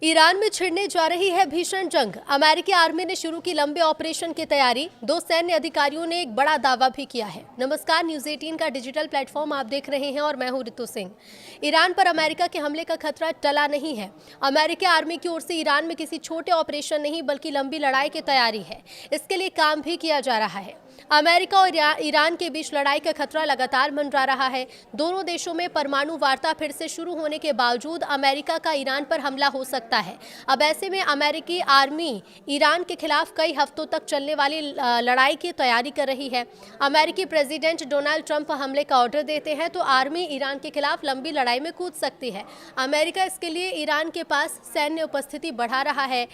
Iran में छिड़ने जा रही है भीषण जंग। अमेरिकी आर्मी ने शुरू की लंबे ऑपरेशन की तैयारी। दो सैन्य अधिकारियों ने एक बड़ा दावा भी किया है। नमस्कार, न्यूज़ 18 का डिजिटल प्लेटफॉर्म आप देख रहे हैं और मैं हूं ऋतु सिंह। ईरान पर अमेरिका के हमले का खतरा टला नहीं है। अमेरिकी आर्मी की ओर से ईरान में किसी छोटे ऑपरेशन नहीं बल्कि लंबी लड़ाई की तैयारी है। इसके लिए काम भी किया जा रहा है। अमेरिका और ईरान के बीच लड़ाई का खतरा लगातार मंडरा रहा है। दोनों देशों में परमाणु वार्ता फिर से शुरू होने के बावजूद अमेरिका का ईरान पर हमला हो सकता है। अब ऐसे में अमेरिकी आर्मी ईरान के खिलाफ कई हफ्तों तक चलने वाली लड़ाई की तैयारी कर रही है। अमेरिकी प्रेसिडेंट डोनाल्ड ट्रंप हमले का ऑर्डर देते हैं तो आर्मी ईरान के खिलाफ लंबी लड़ाई में कूद सकती है। अमेरिका इसके लिए ईरान के पास सैन्य उपस्थिति बढ़ा रहा है।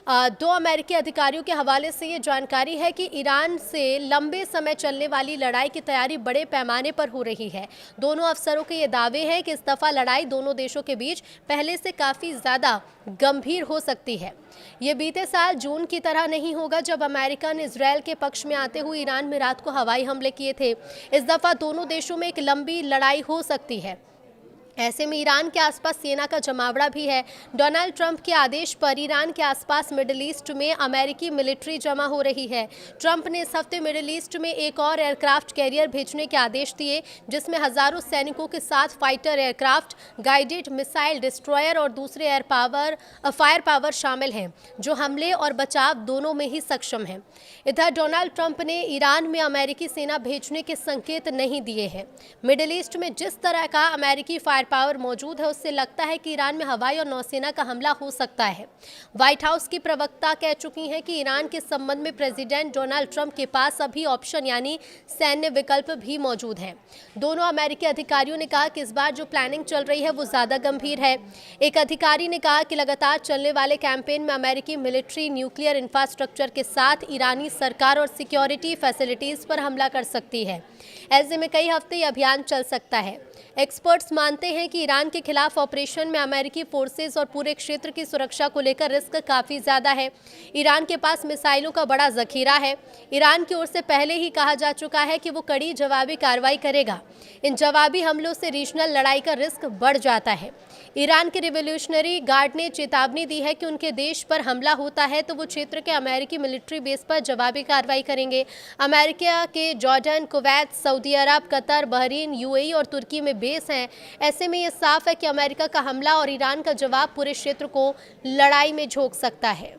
दो अमेरिकी अधिकारियों के हवाले से ये जानकारी है कि ईरान से लंबे समय चलने वाली लड़ाई की तैयारी बड़े पैमाने पर हो रही है। दोनों अफसरों के ये दावे हैं कि इस दफा लड़ाई दोनों देशों के बीच पहले से काफ़ी ज़्यादा गंभीर हो सकती है। ये बीते साल जून की तरह नहीं होगा जब अमेरिका ने इजरायल के पक्ष में आते हुए ईरान में रात को हवाई हमले किए थे। इस दफा दोनों देशों में एक लंबी लड़ाई हो सकती है। ऐसे में ईरान के आसपास सेना का जमावड़ा भी है। डोनाल्ड ट्रंप के आदेश पर ईरान के आसपास मिडिल ईस्ट में अमेरिकी मिलिट्री जमा हो रही है। ट्रंप ने इस हफ्ते मिडिल ईस्ट में एक और एयरक्राफ्ट कैरियर भेजने के आदेश दिए, जिसमें हजारों सैनिकों के साथ fighter aircraft, guided missile destroyer और दूसरे फायर पावर शामिल हैं, जो हमले और बचाव दोनों में ही सक्षम हैं। इधर डोनाल्ड ट्रंप ने ईरान में अमेरिकी सेना भेजने के संकेत नहीं दिए हैं। मिडिल ईस्ट में जिस तरह का अमेरिकी फायर पावर मौजूद है, उससे लगता है कि ईरान में हवाई और नौसेना का हमला हो सकता है। व्हाइट हाउस की प्रवक्ता कह चुकी हैं कि ईरान के संबंध में प्रेसिडेंट डोनाल्ड ट्रंप के पास अभी ऑप्शन यानी सैन्य विकल्प भी मौजूद हैं। दोनों अमेरिकी अधिकारियों ने कहा कि इस बार जो प्लानिंग चल रही है वो ज़्यादा गंभीर है। एक अधिकारी ने कहा कि लगातार चलने वाले कैंपेन में अमेरिकी मिलिट्री न्यूक्लियर इंफ्रास्ट्रक्चर के साथ ईरानी सरकार और सिक्योरिटी फैसिलिटीज़ पर हमला कर सकती है। ऐसे में कई हफ्ते ये अभियान चल सकता है। एक्सपर्ट्स मानते हैं कि ईरान के खिलाफ ऑपरेशन में अमेरिकी फोर्सेस और पूरे क्षेत्र की सुरक्षा को लेकर रिस्क काफ़ी ज़्यादा है। ईरान के पास मिसाइलों का बड़ा जखीरा है। ईरान की ओर से पहले ही कहा जा चुका है कि वो कड़ी जवाबी कार्रवाई करेगा। इन जवाबी हमलों से रीजनल लड़ाई का रिस्क बढ़ जाता है। ईरान के रिवोल्यूशनरी गार्ड ने चेतावनी दी है कि उनके देश पर हमला होता है तो वो क्षेत्र के अमेरिकी मिलिट्री बेस पर जवाबी कार्रवाई करेंगे। अमेरिका के जॉर्डन, कुवैत, सऊदी अरब, कतर, बहरीन, यूएई और तुर्की में बेस हैं। ऐसे में ये साफ है कि अमेरिका का हमला और ईरान का जवाब पूरे क्षेत्र को लड़ाई में झोंक सकता है।